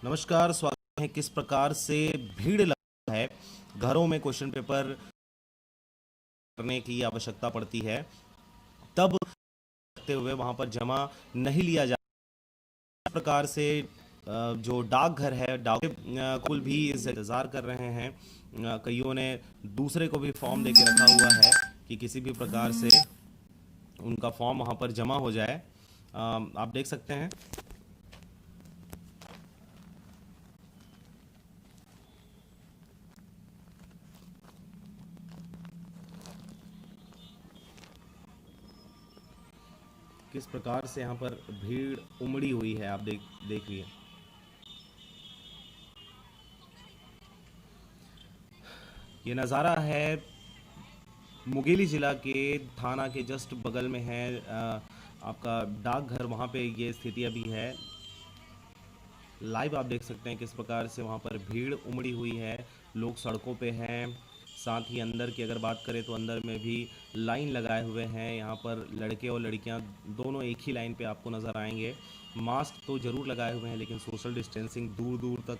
नमस्कार, स्वागत है। किस प्रकार से भीड़ लगता है, घरों में क्वेश्चन पेपर करने की आवश्यकता पड़ती है, तब रखते हुए वहां पर जमा नहीं लिया जाता। इस प्रकार से जो डाकघर है, डाक कुल भी इस इंतज़ार कर रहे हैं। कईयों ने दूसरे को भी फॉर्म देके रखा हुआ है कि किसी भी प्रकार से उनका फॉर्म वहां पर जमा हो जाए। आप देख सकते हैं किस प्रकार से यहाँ पर भीड़ उमड़ी हुई है। आप देखिए। ये नज़ारा है मुंगेली ज़िला के थाना के जस्ट बगल में है। आपका डाकघर, वहाँ पे ये स्थिति अभी है। लाइव आप देख सकते हैं किस प्रकार से वहाँ पर भीड़ उमड़ी हुई है, लोग सड़कों पे हैं। साथ ही अंदर की अगर बात करें तो अंदर में भी लाइन लगाए हुए हैं। यहाँ पर लड़के और लड़कियाँ दोनों एक ही लाइन पे आपको नज़र आएंगे। मास्क तो ज़रूर लगाए हुए हैं, लेकिन सोशल डिस्टेंसिंग दूर दूर तक